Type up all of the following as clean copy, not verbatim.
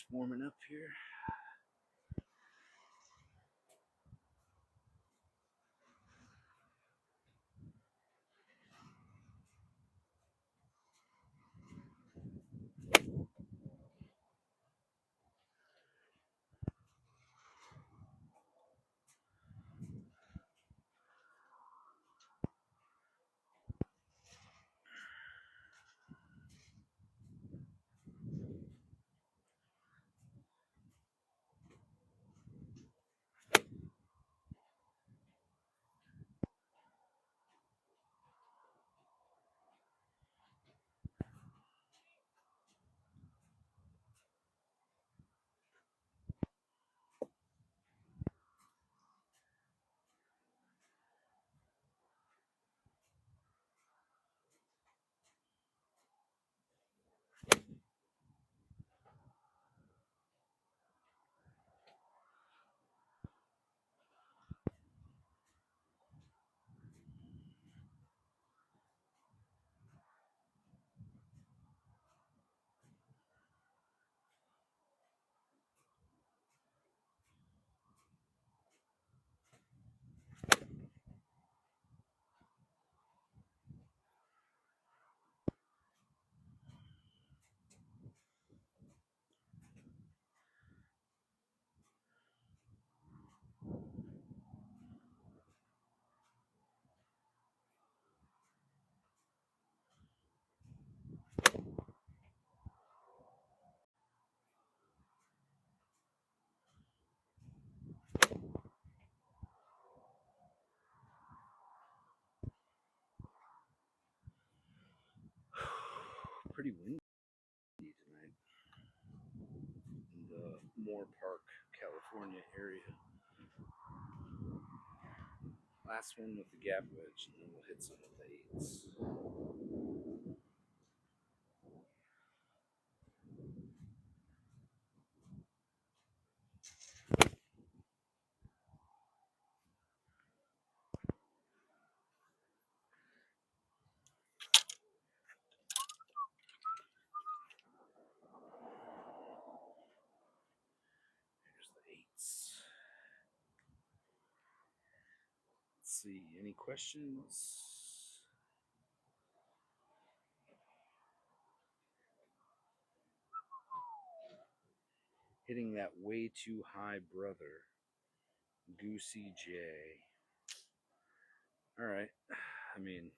Just warming up here. Pretty windy tonight in the Moore Park, California area. Last one with the gap wedge, and then we'll hit some of the 8s. Here's the 8s. Let's see, any questions? Hitting that way too high, brother. Goosey J. All right. I mean,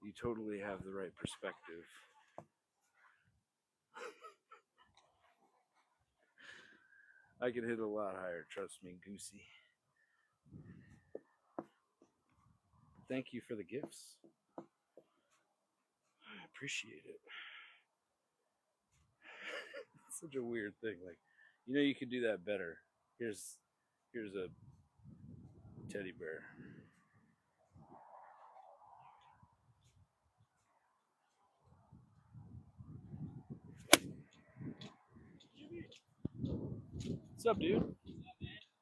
you totally have the right perspective. I could hit a lot higher, trust me, Goosey. Thank you for the gifts. I appreciate it. It's such a weird thing. Like, you know, you could do that better. Here's a teddy bear. What's up, dude?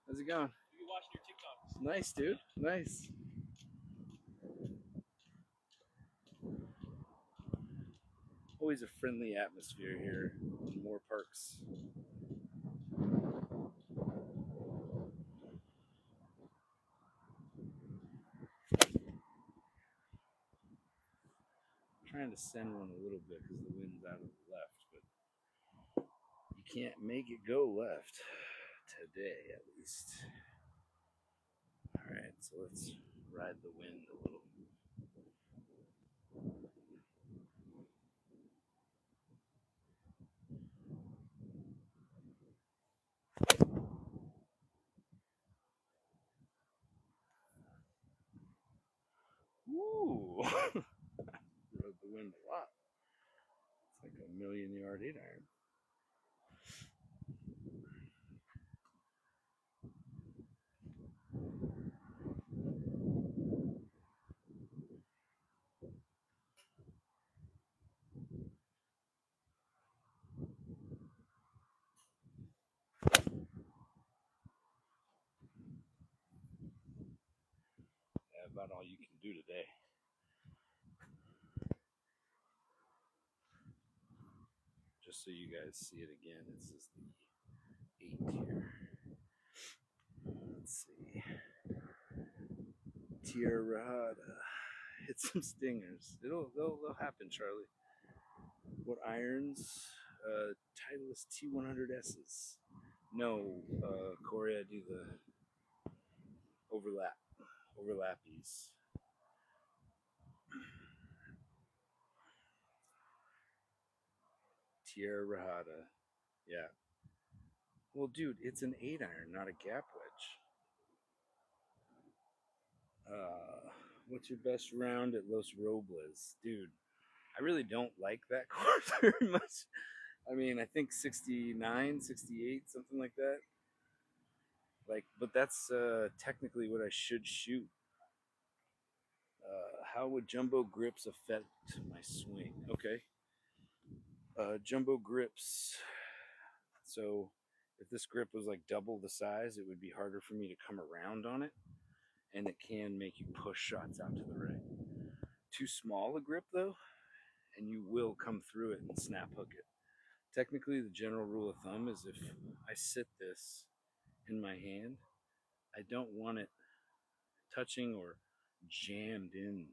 How's it going? You watching your TikToks? Nice, dude. Nice. Always a friendly atmosphere here in Moore Parks. I'm trying to send one a little bit because the wind's out of the left, but you can't make it go left today, at least. All right, so let's ride the wind a little. Woo! Rode the wind a lot. It's like a 1,000,000-yard 8-iron. About all you can do today. Just just so you guys see it again. This is the 8 here. Let's see. Tierra. Hit some stingers. They'll happen, Charlie. What irons? Titleist T100S's. No, Corey, I do the overlappies. Tierra Rajada. Yeah. Well, dude, it's an 8 iron, not a gap wedge. What's your best round at Los Robles? Dude, I really don't like that course very much. I mean, I think 69, 68, something like that. Like, but that's technically what I should shoot. How would jumbo grips affect my swing? Okay. Jumbo grips. So if this grip was like double the size, it would be harder for me to come around on it. And it can make you push shots out to the right. Too small a grip though, and you will come through it and snap hook it. Technically, the general rule of thumb is if I sit this in my hand, I don't want it touching or jammed in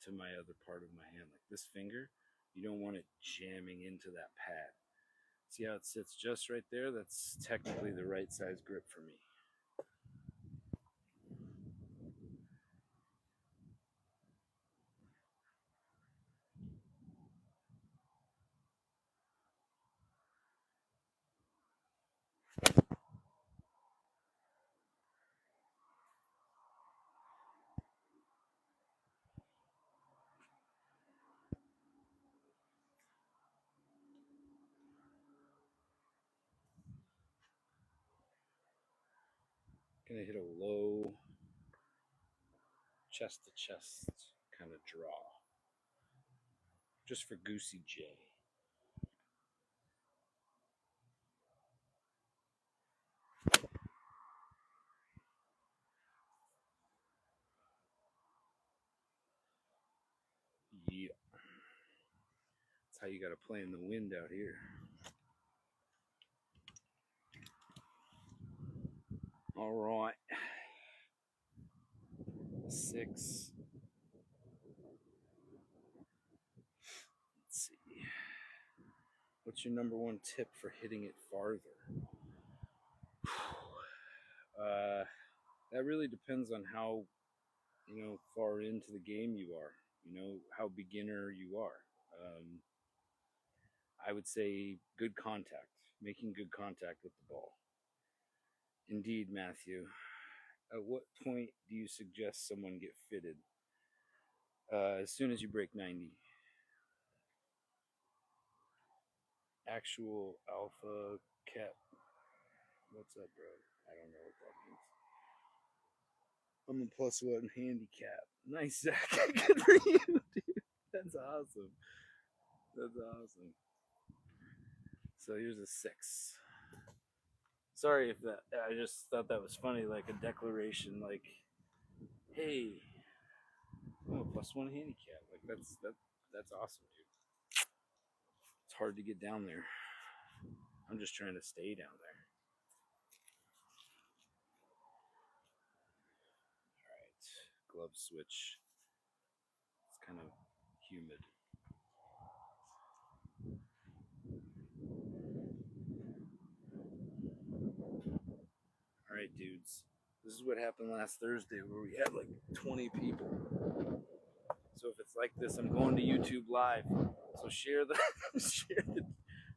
to my other part of my hand. Like this finger, you don't want it jamming into that pad. See how it sits just right there? That's technically the right size grip for me. Gonna hit a low chest to chest kind of draw. Just for Goosey J. Yeah. That's how you gotta play in the wind out here. All right. 6. Let's see. What's your number one tip for hitting it farther? That really depends on how far into the game you are. How beginner you are. I would say good contact, making good contact with the ball. Indeed, Matthew. At what point do you suggest someone get fitted? As soon as you break 90. Actual alpha cat. What's up, bro? I don't know what that means. I'm a +1 handicap. Nice, Zach. Good for you, dude. That's awesome. That's awesome. So here's a 6. Sorry if that. I just thought that was funny, like a declaration, like, "Hey, I'm a +1 handicap." Like that's awesome, dude. It's hard to get down there. I'm just trying to stay down there. All right, glove switch. It's kind of humid. All right, dudes. This is what happened last Thursday where we had like 20 people. So if it's like this, I'm going to YouTube live. So share the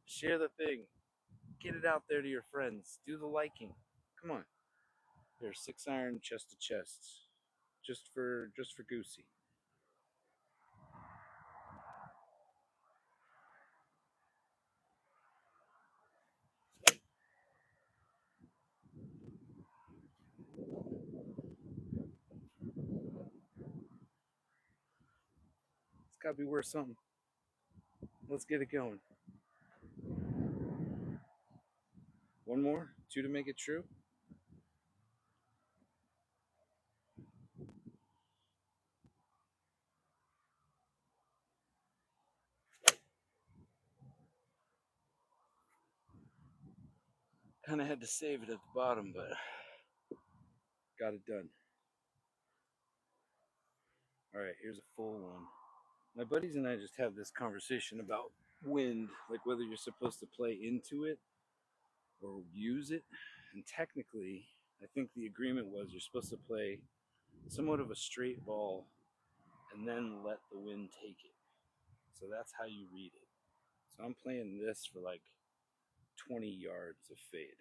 share the thing. Get it out there to your friends. Do the liking. Come on. There's 6 iron chest to chest. Just for Goosey. It's gotta be worth something. Let's get it going. One more? 2 to make it true? Kind of had to save it at the bottom, but got it done. All right, here's a full one. My buddies and I just have this conversation about wind, like whether you're supposed to play into it or use it. And technically, I think the agreement was you're supposed to play somewhat of a straight ball and then let the wind take it. So that's how you read it. So I'm playing this for like 20 yards of fade.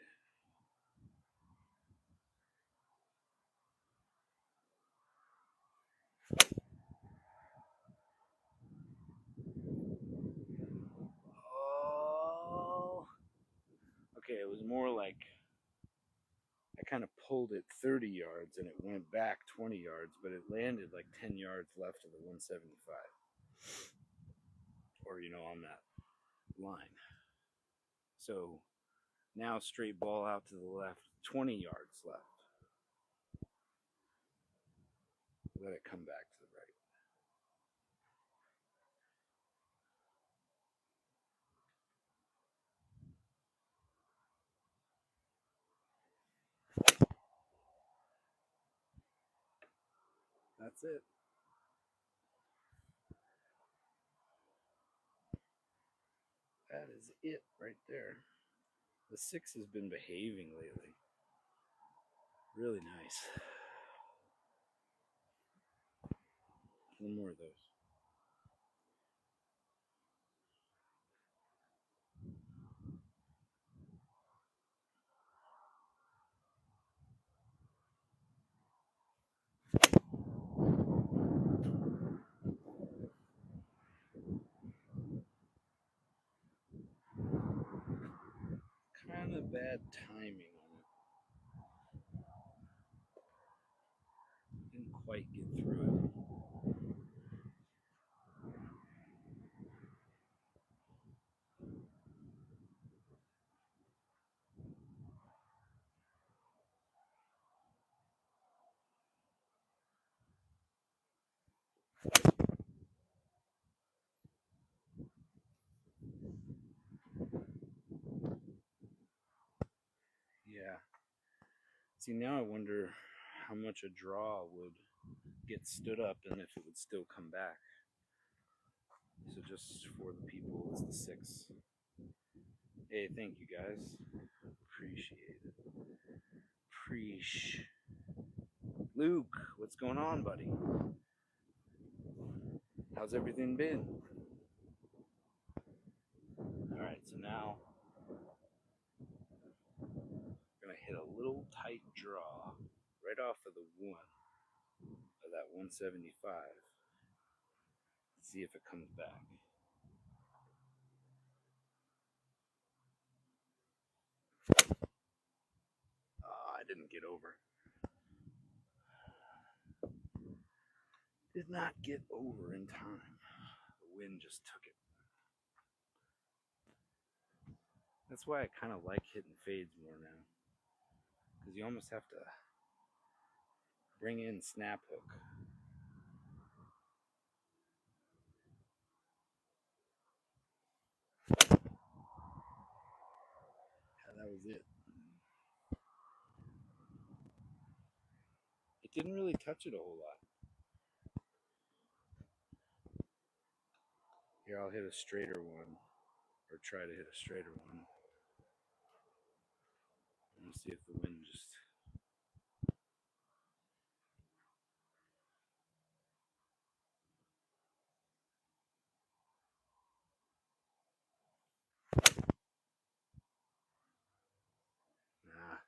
Oh. Okay, it was more like I kind of pulled it 30 yards and it went back 20 yards, but it landed like 10 yards left of the 175. Or, on that line. So now straight ball out to the left, 20 yards left. Let it come back to the right. That's it. That is it right there. The 6 has been behaving lately. Really nice. One more of those. Kind of bad timing on it. Didn't quite get through it. Yeah. See, now I wonder how much a draw would get stood up and if it would still come back. So just for the people, it's the 6. Hey, thank you guys. Appreciate it. Luke, what's going on, buddy? How's everything been? Alright, so now I'm going to hit a little tight draw right off of the 1 of that 175. See if it comes back. I didn't get over. Did not get over in time. The wind just took it. That's why I kind of like hitting fades more now. Because you almost have to bring in snap hook. Yeah, that was it. It didn't really touch it a whole lot. Here, I'll hit a straighter one. Or try to hit a straighter one. And see if the wind just... Nah.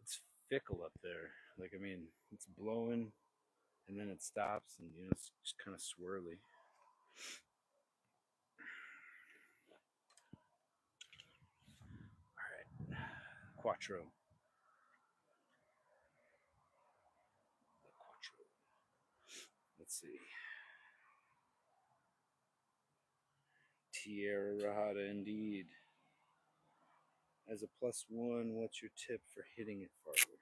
It's fickle up there. Like, I mean, it's blowing and then it stops and, it's just kind of swirly. All right. Quattro. Let's see. Tierra Rajada indeed. As a +1, what's your tip for hitting it farther?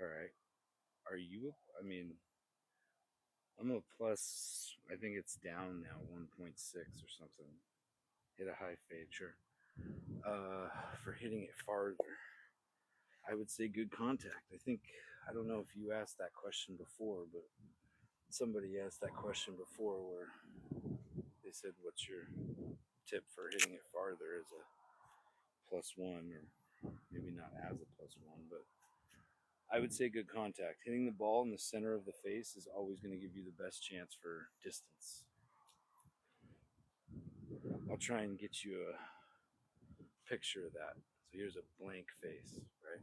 All right. are you? I mean, I'm a plus. I think it's down now, 1.6 or something. Hit a high fade, sure. For hitting it farther, I would say good contact. I think I don't know if you asked that question before, but somebody asked that question before where they said, "What's your tip for hitting it farther as a +1, or maybe not as a +1, but I would say good contact. Hitting the ball in the center of the face is always going to give you the best chance for distance. I'll try and get you a picture of that. So here's a blank face, right?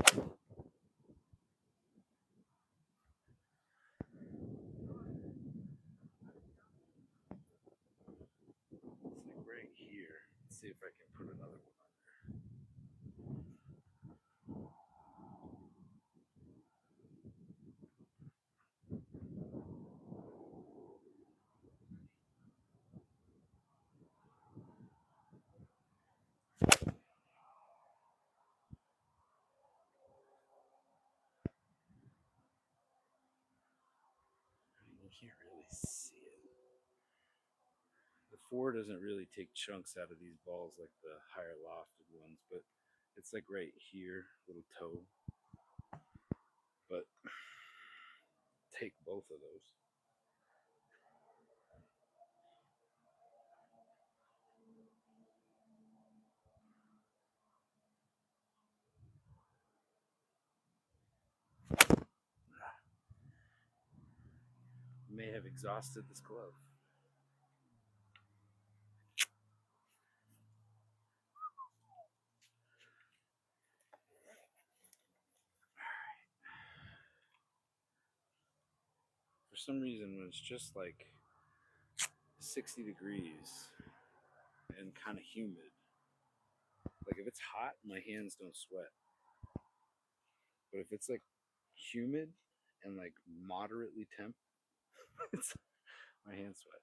It's like right here. Let's see if I can put another one on there. You can't really see it. The 4 doesn't really take chunks out of these balls like the higher lofted ones, but it's like right here, little toe. But take both of those. You may have exhausted this glove. For some reason, when it's just like 60 degrees and kind of humid, like if it's hot, my hands don't sweat. But if it's like humid and like moderately temp, it's, my hands sweat.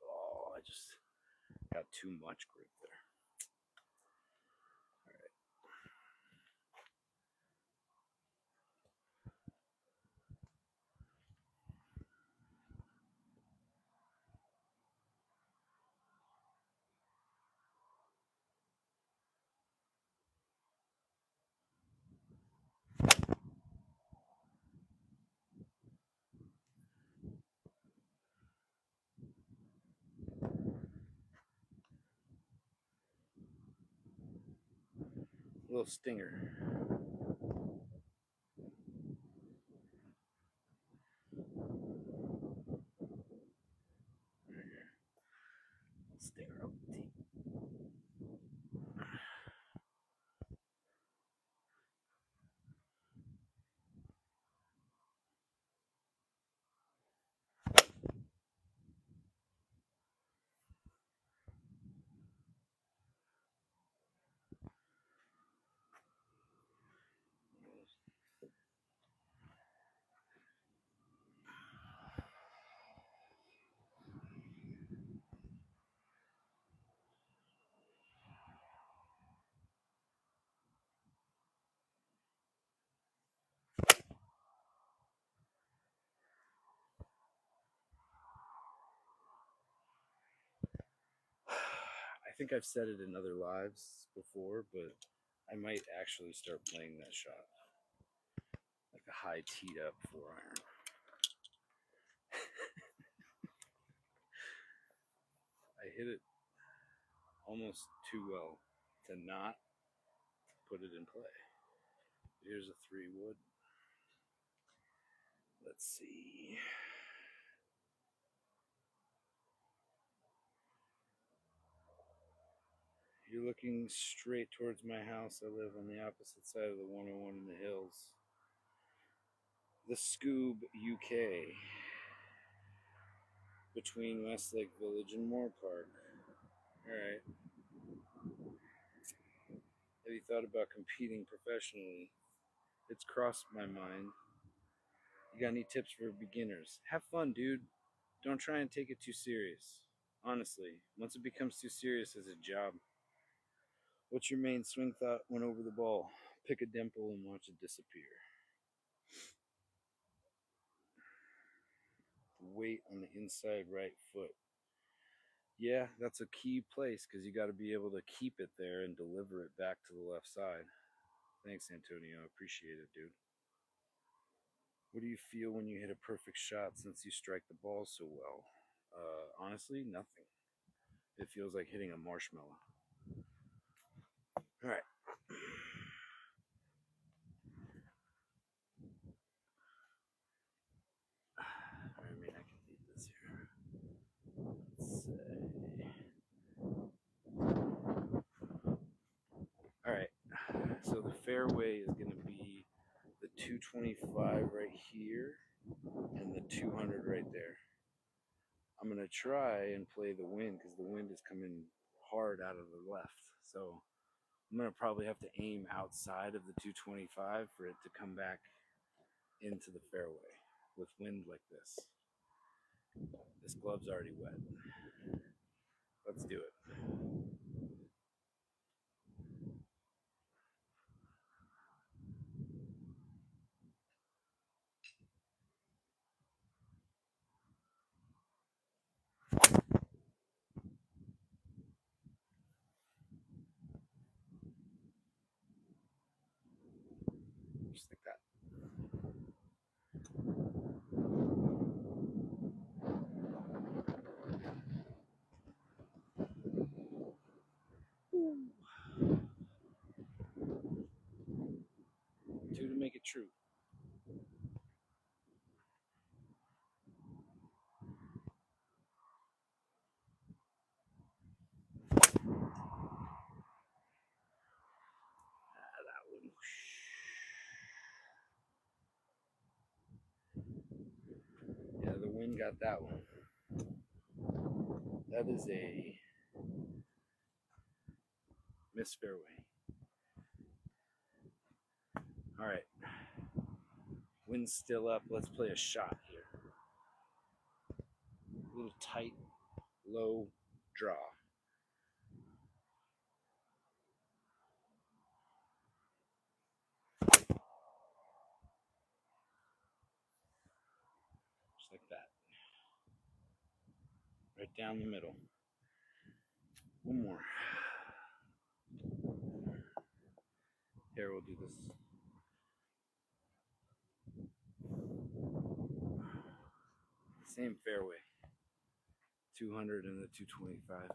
Oh, I just got too much grip there. All right. A little stinger. Right here. Stinger up deep. I think I've said it in other lives before, but I might actually start playing that shot. Like a high teed up 4-iron. I hit it almost too well to not put it in play. Here's a 3 wood. Let's see. You're looking straight towards my house. I live on the opposite side of the 101 in the hills. The Scoob, UK, between Westlake Village and Moore Park. Alright. Have you thought about competing professionally? It's crossed my mind. You got any tips for beginners? Have fun, dude. Don't try and take it too serious. Honestly, once it becomes too serious as a job. What's your main swing thought when over the ball? Pick a dimple and watch it disappear. Weight on the inside right foot. Yeah, that's a key place because you got to be able to keep it there and deliver it back to the left side. Thanks, Antonio. I appreciate it, dude. What do you feel when you hit a perfect shot since you strike the ball so well? Honestly, nothing. It feels like hitting a marshmallow. All right. I mean, I can leave this here. Let's say. All right. So the fairway is going to be the 225 right here and the 200 right there. I'm going to try and play the wind because the wind is coming hard out of the left. So I'm going to probably have to aim outside of the 225 for it to come back into the fairway with wind like this. This glove's already wet. Let's do it. Just like that. Two to make it true. That one. Yeah, the wind got that one. That is a missed fairway. All right. Wind's still up. Let's play a shot here. A little tight, low draw. Just like that. Right down the middle. One more. Here, we'll do this. Same fairway. 200 and the 225.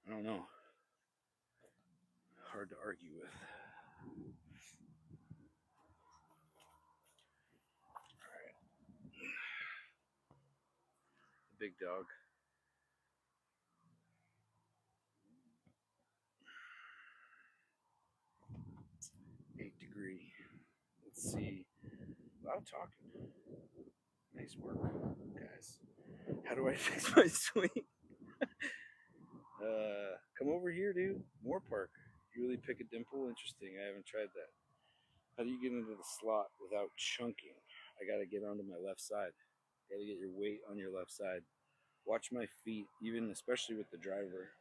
I don't know. Hard to argue with. All right. The big dog. 8-degree. Let's see. Loud talking. Nice work, guys. How do I fix my swing? Come over here, dude. Moore Park. You really pick a dimple? Interesting. I haven't tried that. How do you get into the slot without chunking? I gotta get onto my left side. Gotta get your weight on your left side. Watch my feet, even especially with the driver.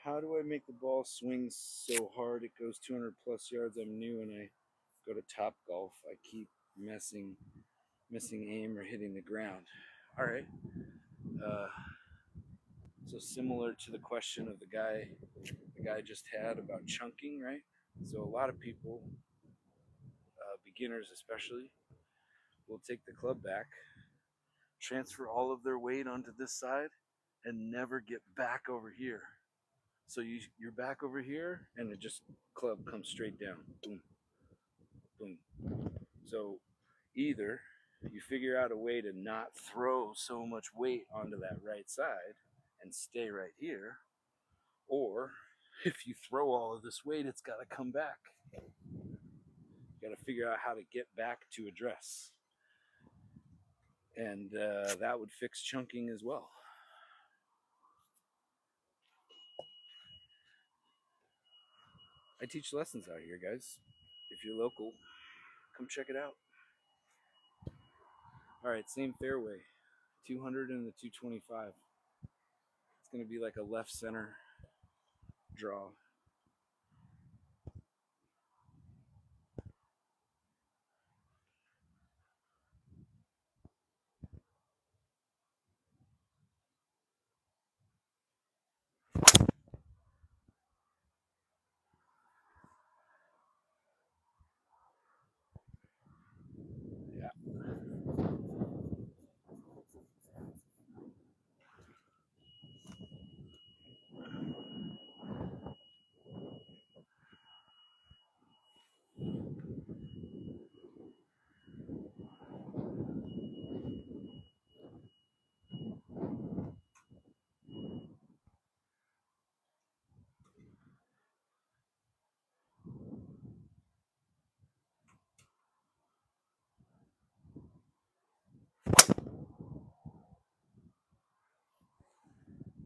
How do I make the ball swing so hard it goes 200 plus yards? I'm new and I go to Top Golf. I keep missing aim or hitting the ground. All right. So similar to the question of the guy just had about chunking, right? So a lot of people, beginners especially, will take the club back, transfer all of their weight onto this side, and never get back over here. So you're back over here, and it just club comes straight down. Boom, boom. So either you figure out a way to not throw so much weight onto that right side and stay right here, or if you throw all of this weight, it's got to come back. You got to figure out how to get back to address. And that would fix chunking as well. I teach lessons out here, guys. If you're local, come check it out. All right, same fairway, 200 and the 225. It's going to be like a left center draw. Yeah.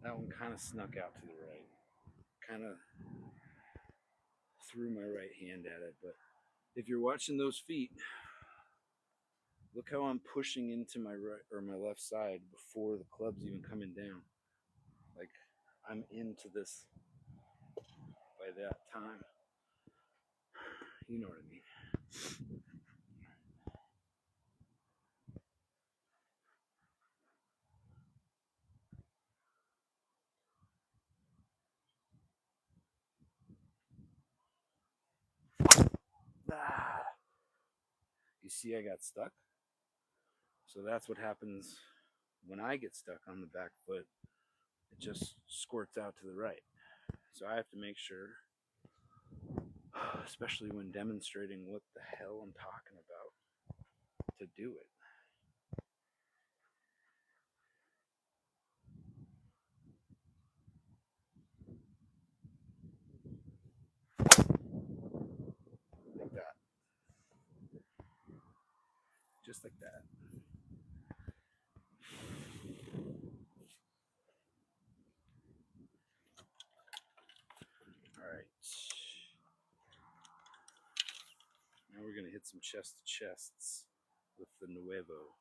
That one kind of snuck out to the right. Kind of threw my right hand at it. But if you're watching those feet, look how I'm pushing into my right or my left side before the club's even coming down. Like I'm into this by that time. You know what I mean. Ah. You see, I got stuck. So that's what happens when I get stuck on the back foot. It just squirts out to the right. So I have to make sure, especially when demonstrating what the hell I'm talking about, to do it. Like that. Just like that. All right. Now we're going to hit some chest to chests with the Nuevo.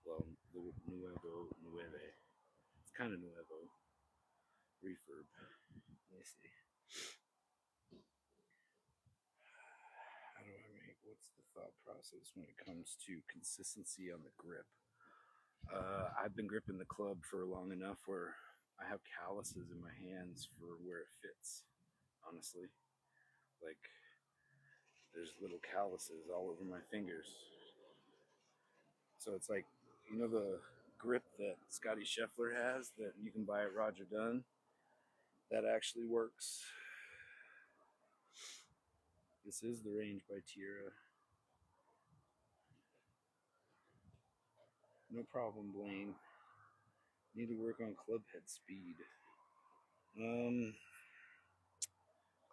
Well, the Nuevo Nueve. It's kind of Nuevo. Refurb. Let me see. How do I make, what's the thought process when it comes to consistency on the grip? I've been gripping the club for long enough where I have calluses in my hands for where it fits, honestly. Like, there's little calluses all over my fingers. So it's like, you know, the grip that Scotty Scheffler has that you can buy at Roger Dunn? That actually works. This is the range by Tierra. No problem, Blaine. Need to work on club head speed.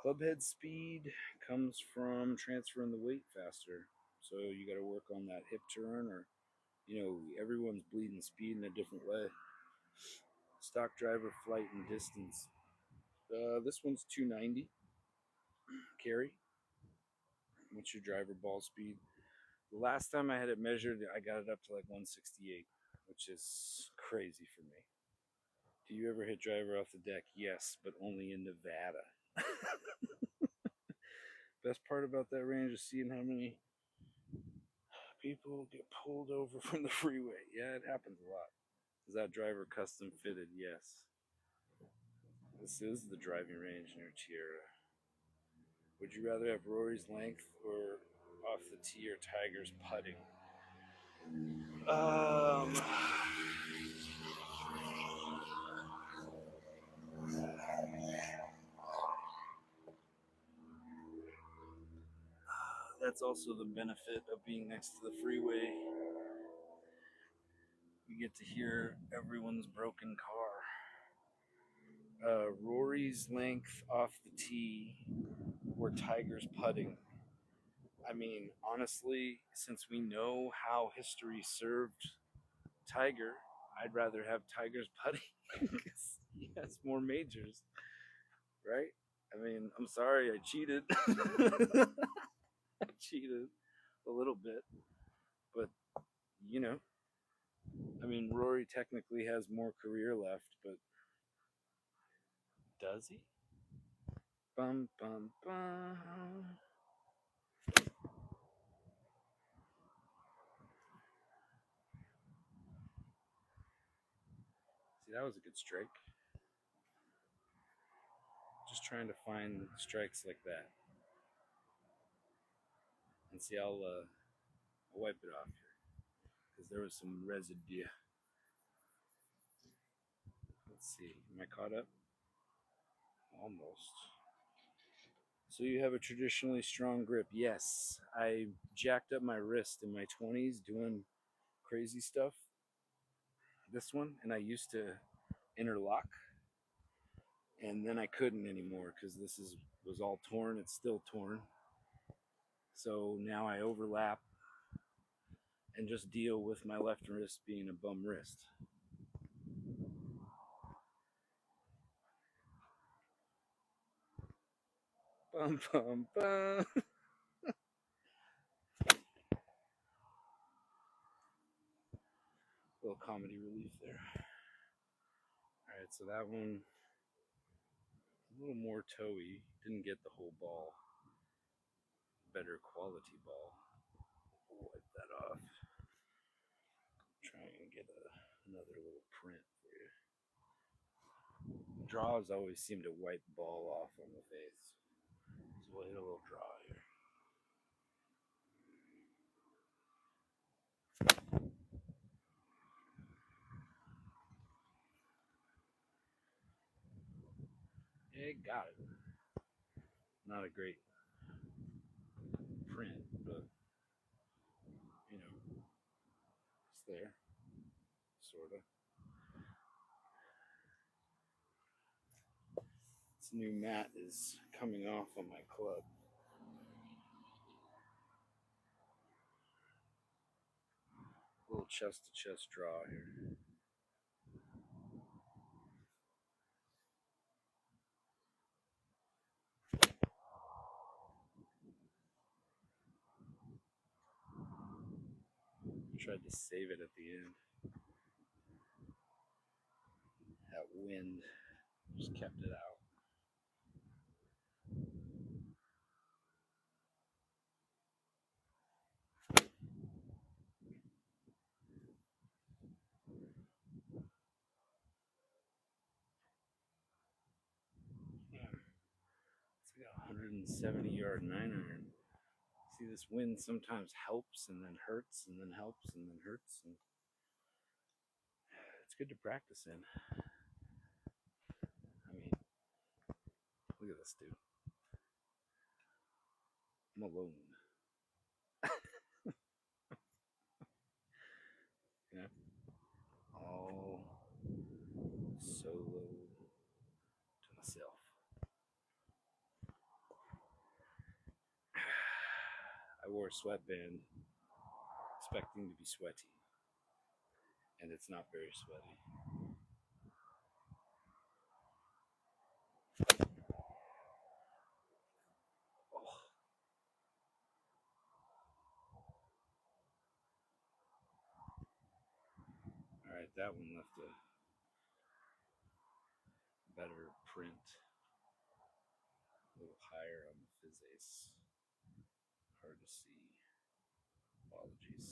Club head speed comes from transferring the weight faster. So you got to work on that hip turn, or, you know, everyone's bleeding speed in a different way. Stock driver flight and distance. This one's 290 carry. What's your driver ball speed? The last time I had it measured, I got it up to like 168, which is crazy for me. Do you ever hit driver off the deck? Yes, but only in Nevada. Best part about that range is seeing how many people get pulled over from the freeway. Yeah, it happens a lot. Is that driver custom fitted? Yes. This is the driving range near Tierra. Would you rather have Rory's length or off the tee or Tiger's putting? that's also the benefit of being next to the freeway. You get to hear everyone's broken car. Rory's length off the tee, or Tiger's putting. I mean, honestly, since we know how history served Tiger, I'd rather have Tiger's putting because he has more majors, right? I mean, I'm sorry I cheated. I cheated a little bit, but you know, I mean, Rory technically has more career left, but does he? Bum bum bum. See, that was a good strike. Just trying to find strikes like that. And see, I'll wipe it off here because there was some residue. Let's see. Am I caught up? Almost. So you have a traditionally strong grip. Yes, I jacked up my wrist in my 20s doing crazy stuff. This one, and I used to interlock, and then I couldn't anymore because this is was all torn. It's still torn. So now I overlap and just deal with my left wrist being a bum wrist. Bum bum bum. Little comedy relief there. All right, so that one a little more toey. Didn't get the whole ball. Better quality ball. We'll wipe that off. Try and get another little print for you. Draws always seem to wipe ball off on the face. So we'll hit a little draw here. Yeah, got it. Not a great print, but you know, it's there, sorta. This new mat is coming off on my club. Little chest to chest draw here. Tried to save it at the end. That wind just kept it out. Yeah. It's like a 170-yard 9-iron. See, this wind sometimes helps and then hurts and then helps and then hurts. And it's good to practice in. I mean, look at this dude. I'm alone. You know, all solo to myself. I wore a sweatband expecting to be sweaty, and it's not very sweaty. Oh. All right, that one left a better print, a little higher on the fizz ace. Hard to see. Apologies.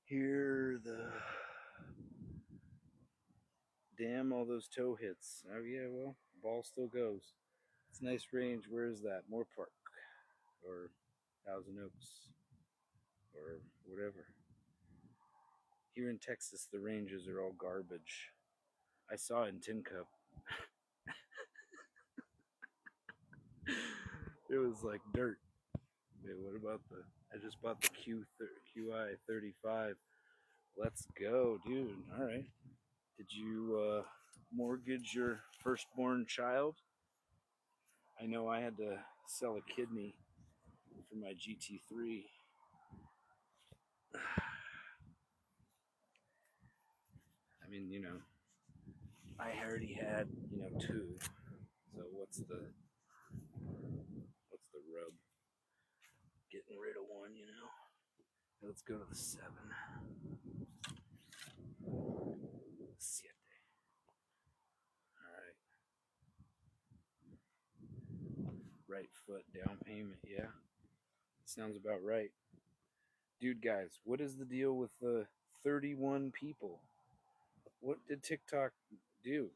Here the damn all those toe hits. Oh yeah, well, ball still goes. It's nice range. Where is that? Moore Park or Thousand Oaks or whatever. Here in Texas, the ranges are all garbage. I saw it in Tin Cup. It was like dirt. Wait, what about the? I just bought the QI 35. Let's go, dude. All right. Did you mortgage your firstborn child? I know I had to sell a kidney for my GT3. I mean, I already had, two. So what's the rub? Getting rid of one. Let's go to the 7. Siete. All right. Right foot down payment. Yeah. Sounds about right. Dude, guys, what is the deal with the 31 people? What did TikTok do?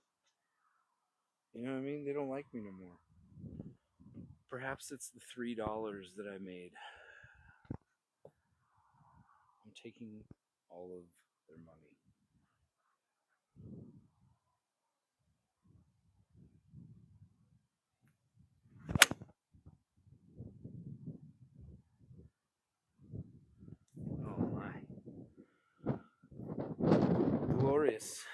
You know what I mean? They don't like me no more. Perhaps it's the $3 that I made. I'm taking all of their money. Oh my. Glorious.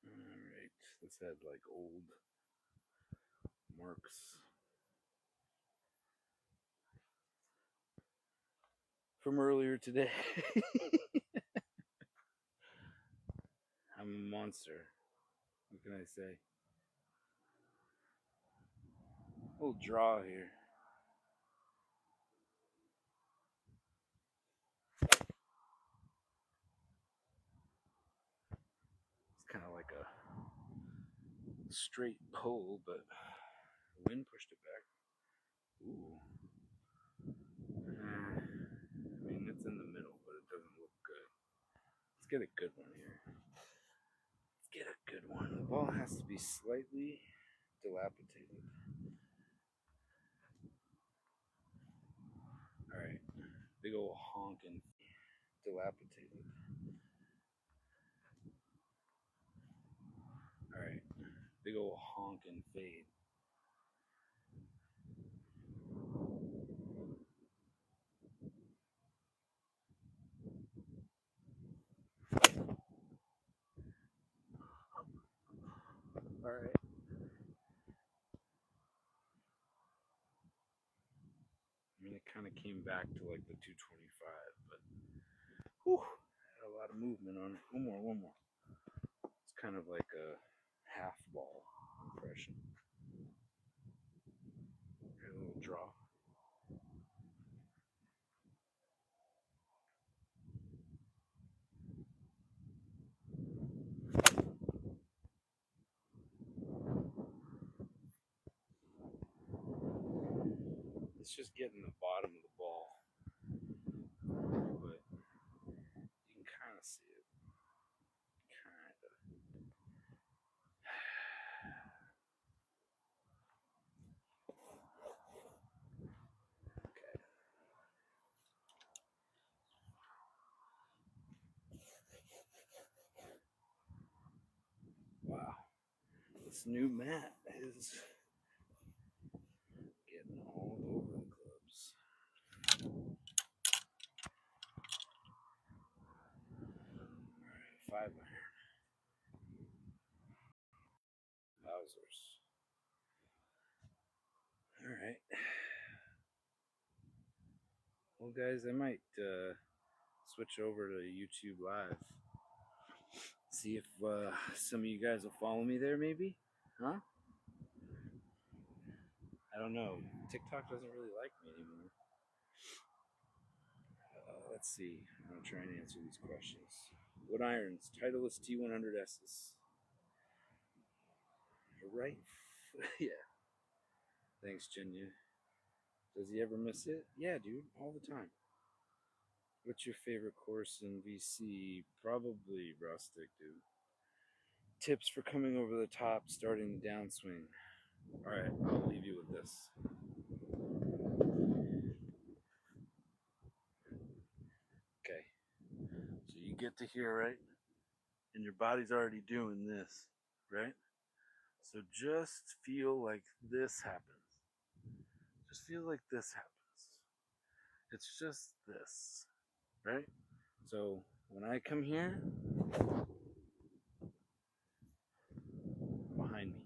Alright. This had like old marks from earlier today. I'm a monster. What can I say? A little draw here. It's kind of like a straight pull, but the wind pushed it back. Ooh. I mean, it's in the middle, but it doesn't look good. Let's get a good one here. Let's get a good one. The ball has to be slightly dilapidated. Alright. Big ol' honkin' dilapidated. Alright. Big ol' honkin' fade. Alright. I mean, it kind of came back to like the 225, but whew, had a lot of movement on it. One more. It's kind of like a half ball impression. A little draw. It's just getting the bottom of the ball, but you can kind of see it. Kind of. Okay. Wow. This new mat is getting all over the clubs. Alright, 5 iron. Wowzers. Alright. Well, guys, I might switch over to YouTube Live. See if some of you guys will follow me there, maybe? Huh? I don't know. TikTok doesn't really like me anymore. Let's see. I'm going to try and answer these questions. What irons? Titleist T100S's. Right? Yeah. Thanks, Jenya. Does he ever miss it? Yeah, dude. All the time. What's your favorite course in VC? Probably rustic, dude. Tips for coming over the top, starting the downswing. All right, I'll leave you with this. Okay, so you get to here, right? And your body's already doing this, right? So just feel like this happens. Just feel like this happens. It's just this, right? So when I come here, behind me,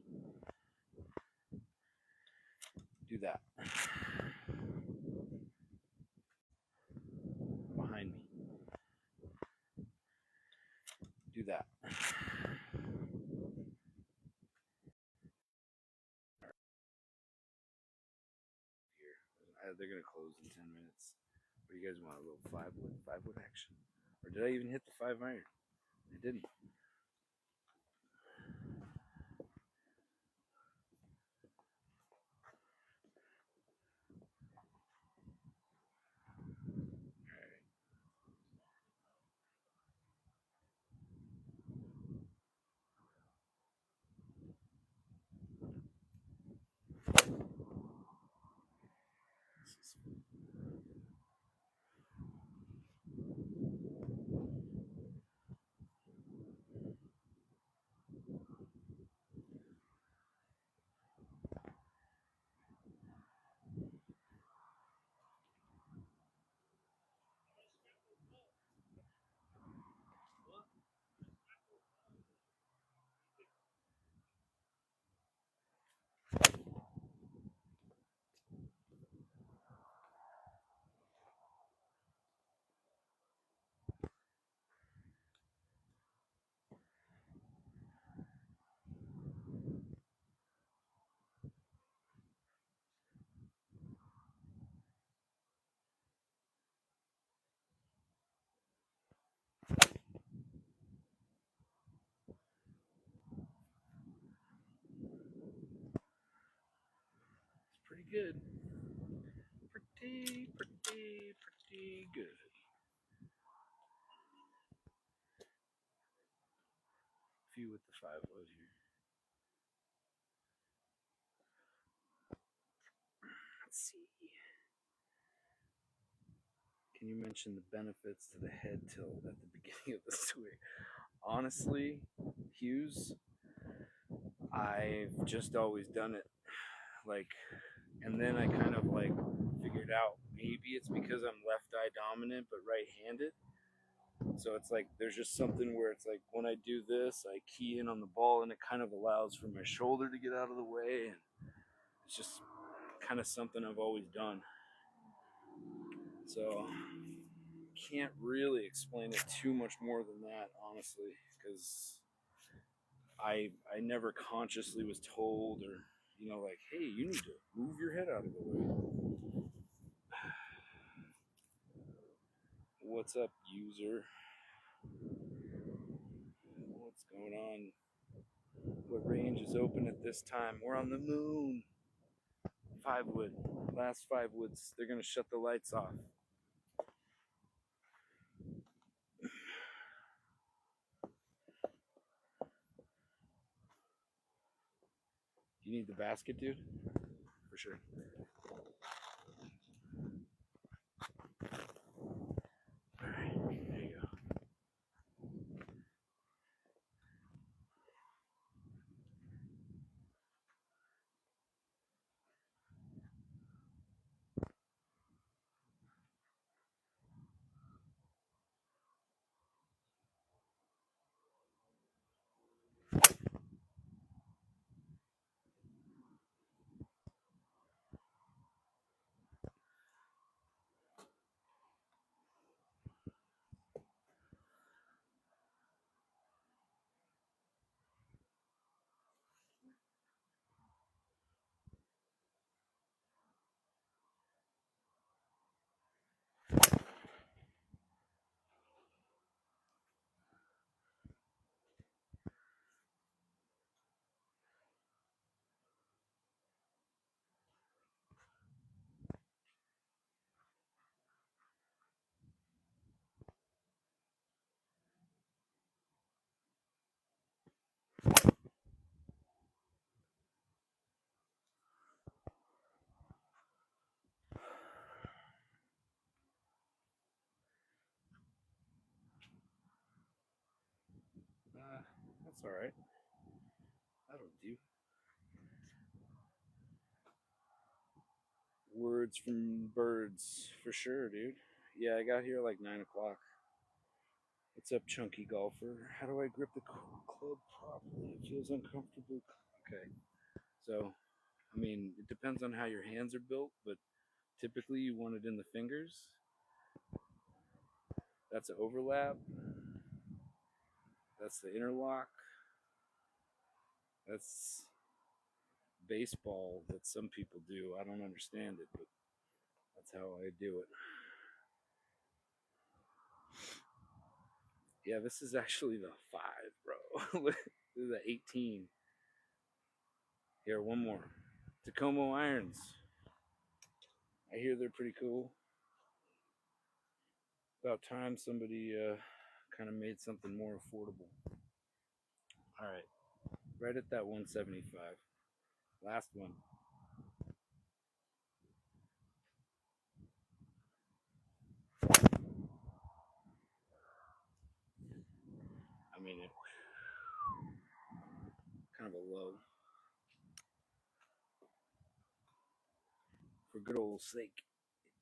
do that. Behind me, do that. Here, they're gonna close in 10 minutes. What do you guys want? A little five wood action, or did I even hit the 5 iron? I didn't. All right. It's pretty good. Pretty good. Few with the 5 wood here. Let's see. Can you mention the benefits to the head tilt at the beginning of the swing? Honestly, Hughes, I've just always done it. Like, and then I kind of like figured out maybe it's because I'm left eye dominant but right handed. So it's like there's just something where it's like when I do this, I key in on the ball and it kind of allows for my shoulder to get out of the way. And it's just kind of something I've always done. So can't really explain it too much more than that, honestly, because I never consciously was told or like, hey, you need to move your head out of the way. What's up, user? What's going on? What range is open at this time? We're on the moon. 5 wood. Last 5 woods. They're gonna shut the lights off. You need the basket, dude? For sure. Alright, there you go. That's all right. That'll do. Words from birds, for sure, dude. Yeah, I got here like 9 o'clock. What's up, chunky golfer? How do I grip the club properly? It feels uncomfortable. Okay, so, I mean, it depends on how your hands are built, but typically you want it in the fingers. That's an overlap. That's the interlock. That's baseball that some people do. I don't understand it, but that's how I do it. Yeah, this is actually the 5, bro. This is the 18. Here, one more. Tacoma irons. I hear they're pretty cool. About time somebody kind of made something more affordable. All right, right at that 175. Last one. I mean, it kind of a low. For good old sake.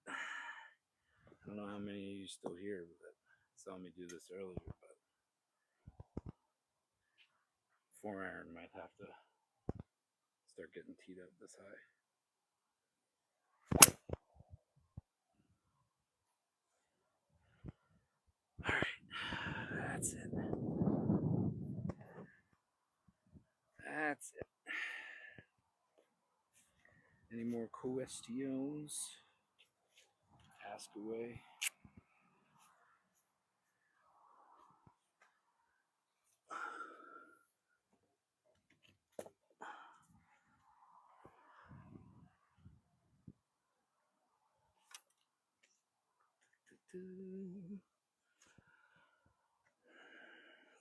I don't know how many of you still here that saw me do this earlier, but 4-iron might have to start getting teed up this high. All right, that's it. That's it. Any more questions? Ask away.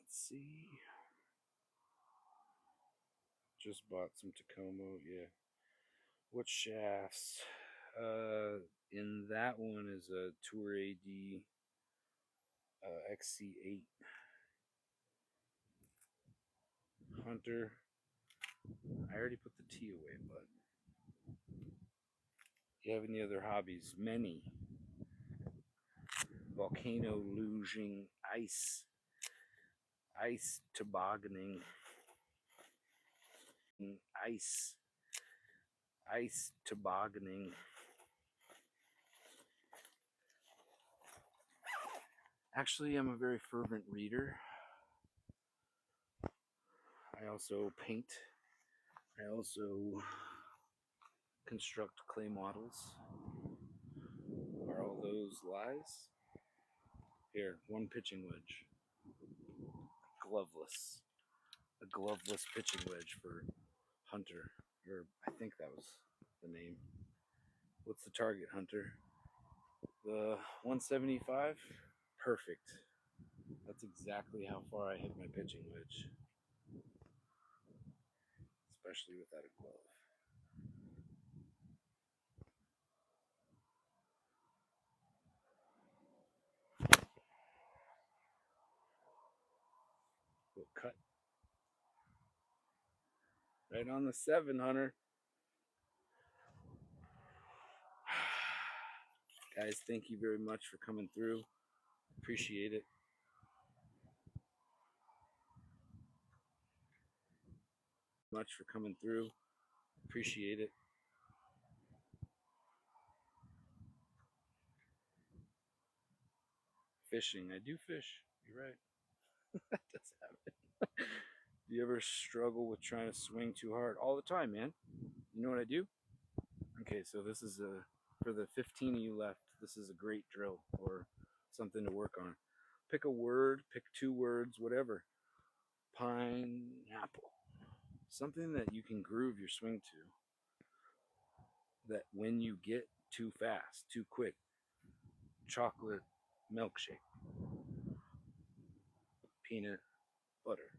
Let's see. Just bought some Tacoma, yeah. What shafts? In that one is a Tour AD XC8 Hunter. I already put the T away, but you have any other hobbies? Many. Volcano luging, ice tobogganing, ice tobogganing. Actually, I'm a very fervent reader. I also paint. I also construct clay models. Are all those lies? Here, one pitching wedge. Gloveless. A gloveless pitching wedge for Hunter. Or I think that was the name. What's the target, Hunter? The 175? Perfect. That's exactly how far I hit my pitching wedge. Especially without a glove. Little cut. Right on the 7, Hunter. Guys, thank you very much for coming through. Appreciate it. Much for coming through. Appreciate it. Fishing. I do fish. You're right. That does happen. Do you ever struggle with trying to swing too hard? All the time, man. You know what I do? Okay, so this is for the 15 of you left, this is a great drill or something to work on. Pick a word, pick 2 words, whatever. Pineapple. Something that you can groove your swing to. That when you get too fast, too quick, chocolate milkshake, peanut butter.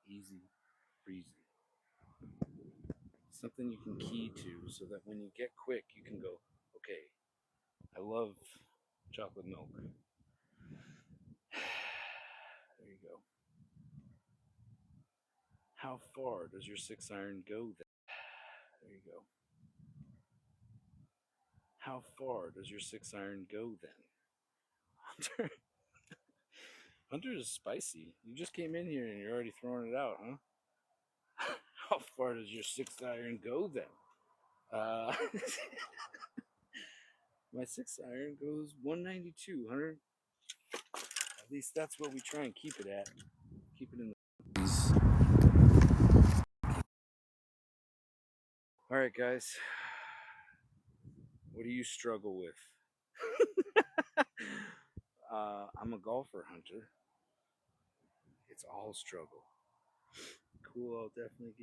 Easy, breezy. Something you can key to so that when you get quick, you can go, okay, I love chocolate milk. There There you go. How far does your 6-iron go then? There you go. How far does your 6-iron go then? Hunter, Hunter is spicy. You just came in here and you're already throwing it out, huh? How far does your 6-iron go then? My 6-iron goes 192, Hunter. At least that's what we try and keep it at. Keep it in the. All right, guys. What do you struggle with? I'm a golfer, Hunter. It's all struggle. Cool. I'll definitely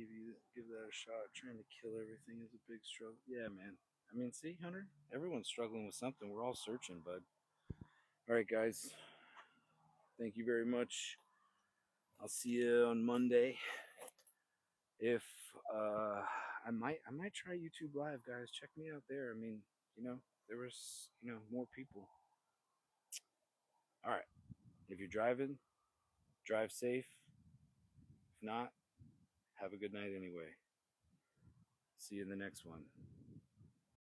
give that a shot. Trying to kill everything is a big struggle. Yeah, man. I mean, see, Hunter. Everyone's struggling with something. We're all searching, bud. All right, guys. Thank you very much. I'll see you on Monday. If I might try YouTube Live, guys. Check me out there. I mean, there was more people. All right. If you're driving, drive safe. If not, have a good night anyway. See you in the next one.